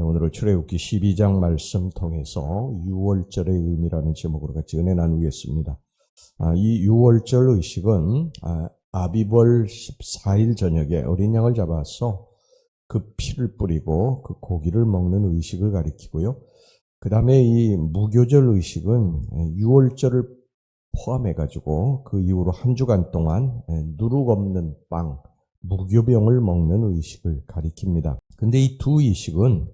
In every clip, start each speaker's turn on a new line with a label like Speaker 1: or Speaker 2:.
Speaker 1: 오늘은 출애굽기 12장 말씀 통해서 유월절의 의미라는 제목으로 같이 은혜 나누겠습니다. 이 유월절 의식은 아비벌 14일 저녁에 어린 양을 잡아서 그 피를 뿌리고 그 고기를 먹는 의식을 가리키고요. 그 다음에 이 무교절 의식은 유월절을 포함해가지고 그 이후로 한 주간 동안 누룩 없는 빵, 무교병을 먹는 의식을 가리킵니다. 근데 이 두 의식은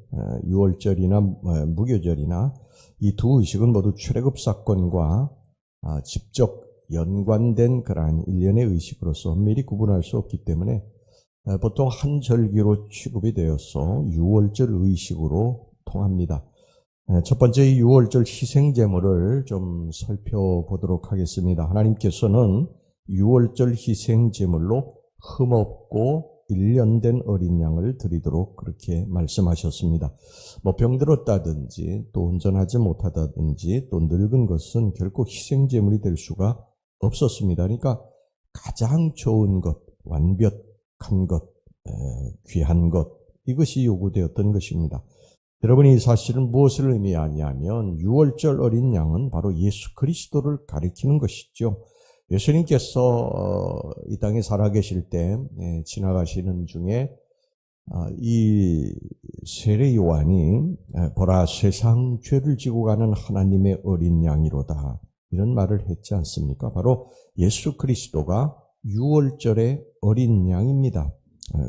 Speaker 1: 유월절이나 무교절이나 이 두 의식은 모두 출애굽 사건과 직접 연관된 그러한 일련의 의식으로서 엄밀히 구분할 수 없기 때문에 보통 한 절기로 취급이 되어서 유월절 의식으로 통합니다. 첫 번째 이 유월절 희생제물을 좀 살펴보도록 하겠습니다. 하나님께서는 유월절 희생제물로 흠없고 일련된 어린 양을 드리도록 그렇게 말씀하셨습니다. 병들었다든지 또 온전하지 못하다든지 또 늙은 것은 결코 희생제물이 될 수가 없었습니다. 그러니까 가장 좋은 것, 완벽한 것, 귀한 것, 이것이 요구되었던 것입니다. 여러분이 이 사실은 무엇을 의미하냐면 유월절 어린 양은 바로 예수 그리스도를 가리키는 것이죠. 예수님께서 이 땅에 살아계실 때 지나가시는 중에 이 세례 요한이 보라 세상 죄를 지고 가는 하나님의 어린 양이로다 이런 말을 했지 않습니까? 바로 예수 그리스도가 유월절의 어린 양입니다.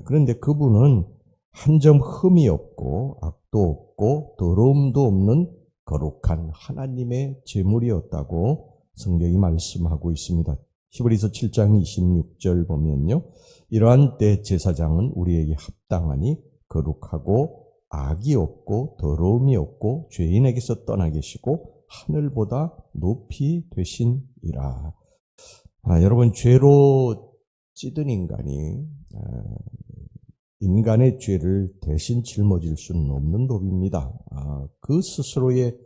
Speaker 1: 그런데 그분은 한 점 흠이 없고 악도 없고 더러움도 없는 거룩한 하나님의 제물이었다고 성경이 말씀하고 있습니다. 히브리서 7장 26절 보면요. 이러한 대제사장은 우리에게 합당하니 거룩하고 악이 없고 더러움이 없고 죄인에게서 떠나 계시고 하늘보다 높이 되시니라. 여러분, 죄로 찌든 인간이 인간의 죄를 대신 짊어질 수는 없는 법입니다. 그 스스로의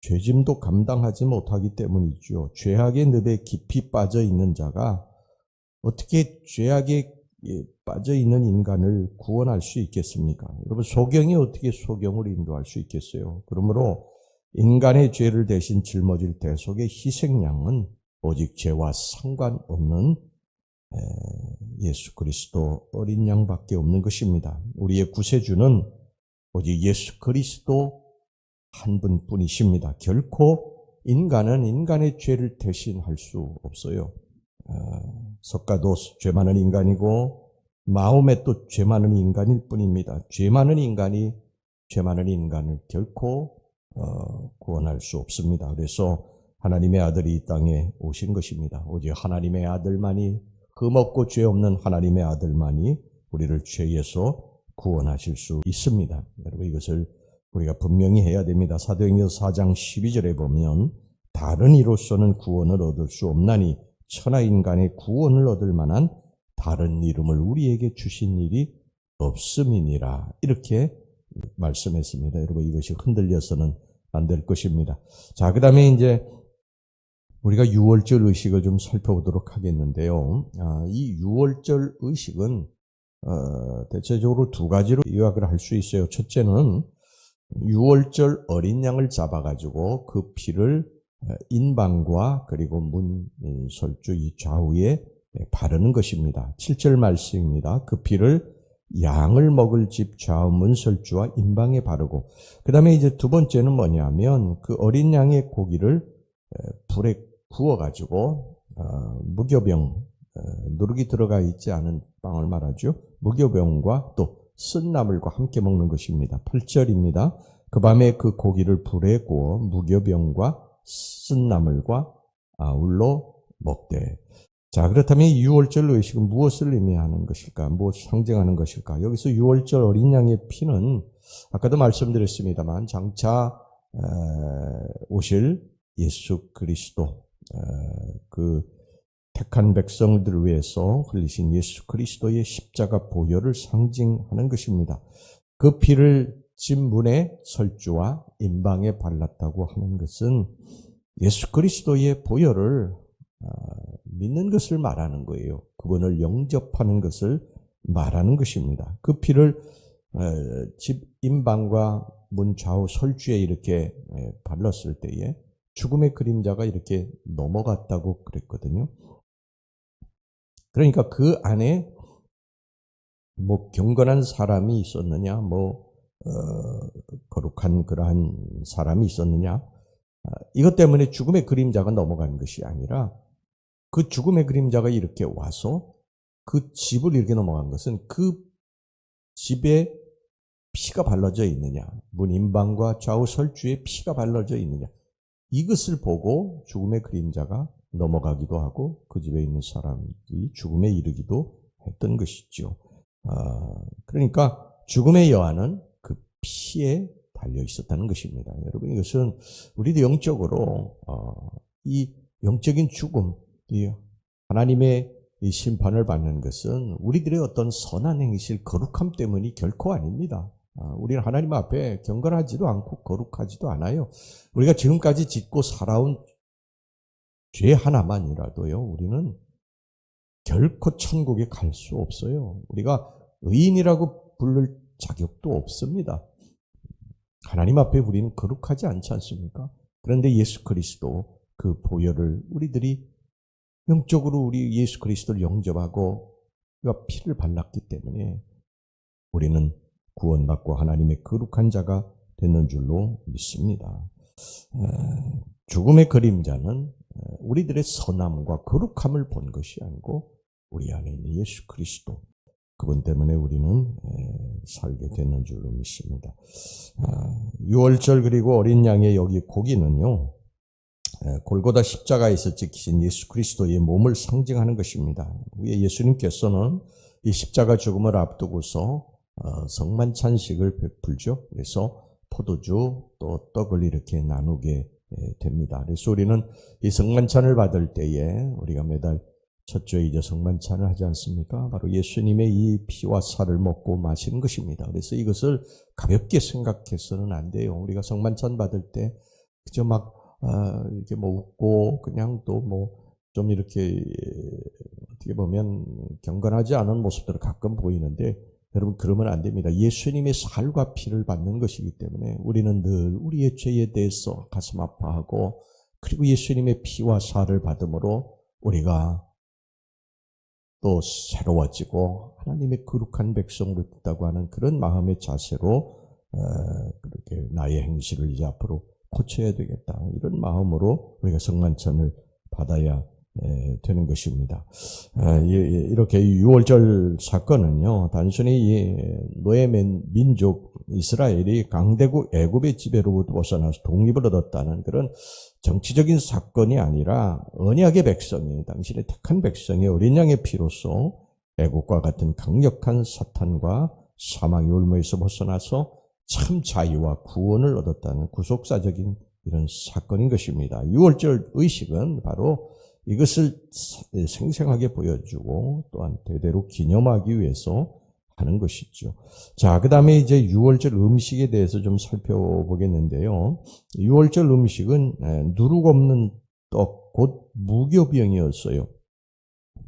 Speaker 1: 죄짐도 감당하지 못하기 때문이죠. 죄악의 늪에 깊이 빠져 있는 자가 어떻게 죄악에 빠져 있는 인간을 구원할 수 있겠습니까? 여러분, 소경이 어떻게 소경을 인도할 수 있겠어요? 그러므로 인간의 죄를 대신 짊어질 대속의 희생양은 오직 죄와 상관없는 예수 그리스도 어린 양밖에 없는 것입니다. 우리의 구세주는 오직 예수 그리스도 한 분뿐이십니다. 결코 인간은 인간의 죄를 대신할 수 없어요. 석가도 죄 많은 인간이고 마음에 또 죄 많은 인간일 뿐입니다. 죄 많은 인간이 죄 많은 인간을 결코 구원할 수 없습니다. 그래서 하나님의 아들이 이 땅에 오신 것입니다. 오직 하나님의 아들만이, 흠없고 죄 없는 하나님의 아들만이 우리를 죄에서 구원하실 수 있습니다. 여러분, 이것을 우리가 분명히 해야 됩니다. 사도행전 4장 12절에 보면 다른 이로서는 구원을 얻을 수 없나니 천하 인간의 구원을 얻을 만한 다른 이름을 우리에게 주신 일이 없음이니라. 이렇게 말씀했습니다. 여러분, 이것이 흔들려서는 안 될 것입니다. 자, 그 다음에 이제 우리가 유월절 의식을 좀 살펴보도록 하겠는데요. 이 유월절 의식은 대체적으로 두 가지로 요약을 할 수 있어요. 첫째는 유월절 어린 양을 잡아가지고 그 피를 인방과 그리고 문설주 이 좌우에 바르는 것입니다. 7절 말씀입니다. 그 피를 양을 먹을 집 좌우 문설주와 인방에 바르고, 그 다음에 이제 두 번째는 뭐냐면 그 어린 양의 고기를 불에 구워가지고 무교병, 누룩이 들어가 있지 않은 빵을 말하죠. 무교병과 또 쓴 나물과 함께 먹는 것입니다. 8절입니다. 그 밤에 그 고기를 불에 구워 무교병과 쓴 나물과 아울러 먹되. 자, 그렇다면 이 유월절 의식은 무엇을 의미하는 것일까? 무엇을 상징하는 것일까? 여기서 유월절 어린 양의 피는 아까도 말씀드렸습니다만 장차 오실 예수 그리스도, 그 택한 백성들을 위해서 흘리신 예수 그리스도의 십자가 보혈을 상징하는 것입니다. 그 피를 집 문에 설주와 인방에 발랐다고 하는 것은 예수 그리스도의 보혈을 믿는 것을 말하는 거예요. 그분을 영접하는 것을 말하는 것입니다. 그 피를 집 임방과 문 좌우 설주에 이렇게 발랐을 때에 죽음의 그림자가 이렇게 넘어갔다고 그랬거든요. 그러니까 그 안에 뭐 경건한 사람이 있었느냐, 거룩한 그러한 사람이 있었느냐, 이것 때문에 죽음의 그림자가 넘어간 것이 아니라 그 죽음의 그림자가 이렇게 와서 그 집을 이렇게 넘어간 것은 그 집에 피가 발라져 있느냐, 문 임방과 좌우 설주에 피가 발라져 있느냐, 이것을 보고 죽음의 그림자가 넘어가기도 하고 그 집에 있는 사람이 죽음에 이르기도 했던 것이죠. 그러니까 죽음의 여한은 그 피에 달려 있었다는 것입니다. 여러분, 이것은 우리도 영적으로 이 영적인 죽음, 이 하나님의 이 심판을 받는 것은 우리들의 어떤 선한 행실, 거룩함 때문이 결코 아닙니다. 우리는 하나님 앞에 경건하지도 않고 거룩하지도 않아요. 우리가 지금까지 짓고 살아온 죄 하나만이라도요, 우리는 결코 천국에 갈 수 없어요. 우리가 의인이라고 부를 자격도 없습니다. 하나님 앞에 우리는 거룩하지 않지 않습니까? 그런데 예수 그리스도 그 보혈을 우리들이 영적으로 우리 예수 그리스도를 영접하고 그가 피를 발랐기 때문에 우리는 구원받고 하나님의 거룩한 자가 되는 줄로 믿습니다. 죽음의 그림자는 우리들의 선함과 거룩함을 본 것이 아니고 우리 안에 있는 예수 그리스도, 그분 때문에 우리는 살게 되는 줄로 믿습니다. 유월절 그리고 어린 양의 여기 고기는요, 골고다 십자가에서 지키신 예수 그리스도의 몸을 상징하는 것입니다. 예수님께서는 이 십자가 죽음을 앞두고서 성만찬식을 베풀죠. 그래서 포도주 또 떡을 이렇게 나누게 됩니다. 그래서 우리는 이 성만찬을 받을 때에 우리가 매달 첫 주에 성만찬을 하지 않습니까? 바로 예수님의 이 피와 살을 먹고 마시는 것입니다. 그래서 이것을 가볍게 생각해서는 안 돼요. 우리가 성만찬 받을 때 그저 막 이렇게 웃고 그냥 또 좀 이렇게 어떻게 보면 경건하지 않은 모습들을 가끔 보이는데, 여러분 그러면 안 됩니다. 예수님의 살과 피를 받는 것이기 때문에 우리는 늘 우리의 죄에 대해서 가슴 아파하고, 그리고 예수님의 피와 살을 받음으로 우리가 또 새로워지고 하나님의 거룩한 백성으로 됐다고 하는 그런 마음의 자세로 그렇게 나의 행실을 이제 앞으로 고쳐야 되겠다, 이런 마음으로 우리가 성만찬을 받아야 되는 것입니다. 이렇게 유월절 사건은요, 단순히 노예 민족 이스라엘이 강대국 애굽의 지배로부터 벗어나서 독립을 얻었다는 그런 정치적인 사건이 아니라 언약의 백성이, 당신의 택한 백성이 어린 양의 피로써 애국과 같은 강력한 사탄과 사망의 올무에서 벗어나서 참 자유와 구원을 얻었다는 구속사적인 이런 사건인 것입니다. 유월절 의식은 바로 이것을 생생하게 보여주고 또한 대대로 기념하기 위해서 하는 것이죠. 자, 그 다음에 이제 유월절 음식에 대해서 좀 살펴보겠는데요. 유월절 음식은 누룩 없는 떡, 곧 무교병이었어요.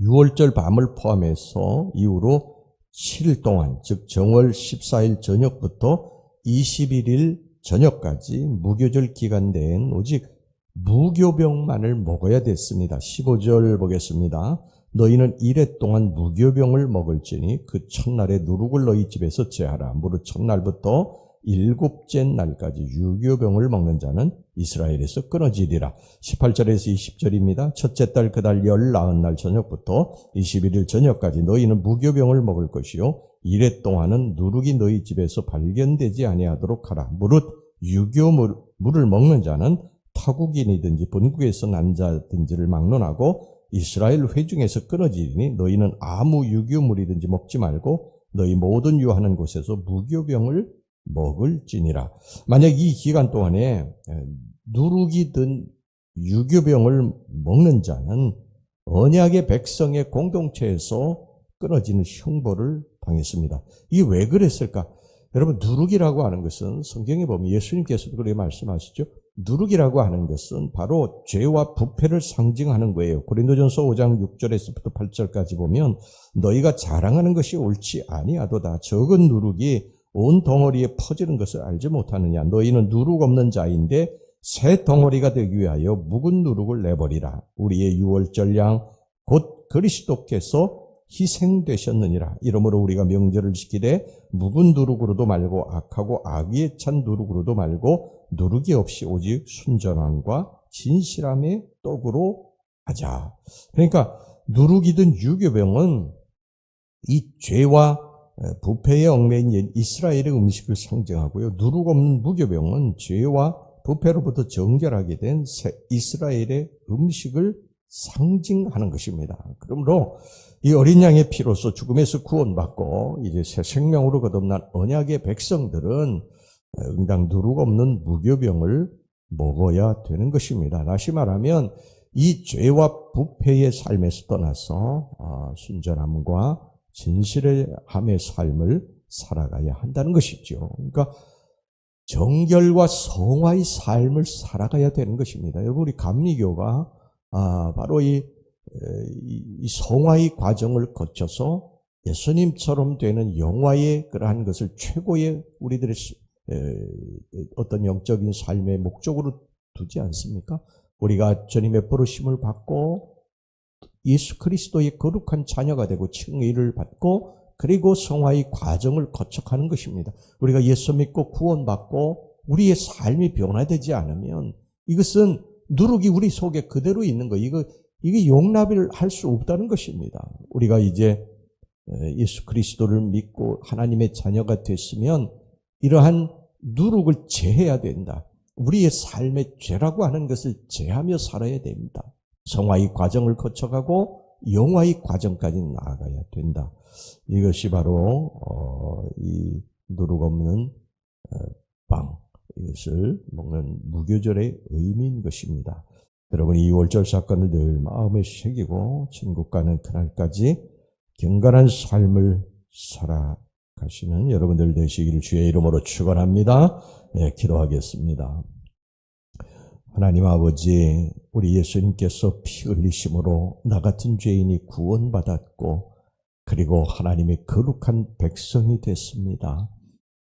Speaker 1: 유월절 밤을 포함해서 이후로 7일 동안, 즉 정월 14일 저녁부터 21일 저녁까지 무교절 기간 내엔 오직 무교병만을 먹어야 됐습니다. 15절 보겠습니다. 너희는 이래 동안 무교병을 먹을지니 그 첫날에 누룩을 너희 집에서 제하라. 무릇 첫날부터 일곱째 날까지 유교병을 먹는 자는 이스라엘에서 끊어지리라. 18절에서 20절입니다. 첫째 달 그 달 열 나흔 날 저녁부터 21일 저녁까지 너희는 무교병을 먹을 것이요 이래 동안은 누룩이 너희 집에서 발견되지 아니하도록 하라. 무릇 유교물을 먹는 자는 타국인이든지 본국에서 난 자든지를 막론하고 이스라엘 회중에서 끊어지리니 너희는 아무 유교물이든지 먹지 말고 너희 모든 유하는 곳에서 무교병을 먹을지니라. 만약 이 기간 동안에 누룩이 든 유교병을 먹는 자는 언약의 백성의 공동체에서 끊어지는 형벌을 당했습니다. 이게 왜 그랬을까? 여러분, 누룩이라고 하는 것은 성경에 보면 예수님께서도 그렇게 말씀하시죠. 누룩이라고 하는 것은 바로 죄와 부패를 상징하는 거예요. 고린도전서 5장 6절에서부터 8절까지 보면 너희가 자랑하는 것이 옳지 아니하도다. 적은 누룩이 온 덩어리에 퍼지는 것을 알지 못하느냐. 너희는 누룩 없는 자인데 새 덩어리가 되기 위하여 묵은 누룩을 내버리라. 우리의 유월절 양 곧 그리스도께서 희생되셨느니라. 이러므로 우리가 명절을 지키되 묵은 누룩으로도 말고 악하고 악의에 찬 누룩으로도 말고 누룩이 없이 오직 순전함과 진실함의 떡으로 하자. 그러니까 누룩이든 유교병은 이 죄와 부패에 얽매인 이스라엘의 음식을 상징하고요. 누룩 없는 무교병은 죄와 부패로부터 정결하게 된 이스라엘의 음식을 상징하는 것입니다. 그러므로 이 어린 양의 피로서 죽음에서 구원받고 이제 새 생명으로 거듭난 언약의 백성들은 응당 누룩 없는 무교병을 먹어야 되는 것입니다. 다시 말하면 이 죄와 부패의 삶에서 떠나서 순전함과 진실함의 삶을 살아가야 한다는 것이죠. 그러니까 정결과 성화의 삶을 살아가야 되는 것입니다. 여러분, 우리 감리교가 바로 이 성화의 과정을 거쳐서 예수님처럼 되는 영화의 그러한 것을 최고의 우리들의 어떤 영적인 삶의 목적으로 두지 않습니까? 우리가 주님의 부르심을 받고 예수 그리스도의 거룩한 자녀가 되고 칭의를 받고 그리고 성화의 과정을 거쳐가는 것입니다. 우리가 예수 믿고 구원받고 우리의 삶이 변화되지 않으면 이것은 누룩이 우리 속에 그대로 있는 거, 이게 용납을 할 수 없다는 것입니다. 우리가 이제 예수 그리스도를 믿고 하나님의 자녀가 됐으면 이러한 누룩을 제해야 된다. 우리의 삶의 죄라고 하는 것을 제하며 살아야 됩니다. 성화의 과정을 거쳐가고 영화의 과정까지 나아가야 된다. 이것이 바로 이 누룩 없는 빵, 이것을 먹는 무교절의 의미인 것입니다. 여러분이 이 월절 사건을 늘 마음에 새기고 천국 가는 그날까지 경건한 삶을 살아가시는 여러분들 되시기를 주의 이름으로 축원합니다. 네, 기도하겠습니다. 하나님 아버지, 우리 예수님께서 피 흘리심으로 나 같은 죄인이 구원받았고 그리고 하나님의 거룩한 백성이 됐습니다.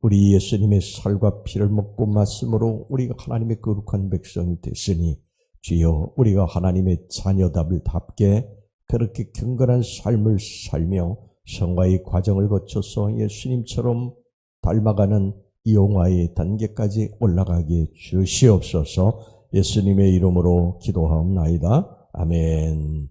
Speaker 1: 우리 예수님의 살과 피를 먹고 말씀으로 우리가 하나님의 거룩한 백성이 됐으니 주여, 우리가 하나님의 자녀답게 그렇게 경건한 삶을 살며 성화의 과정을 거쳐서 예수님처럼 닮아가는 영화의 단계까지 올라가게 주시옵소서. 예수님의 이름으로 기도하옵나이다. 아멘.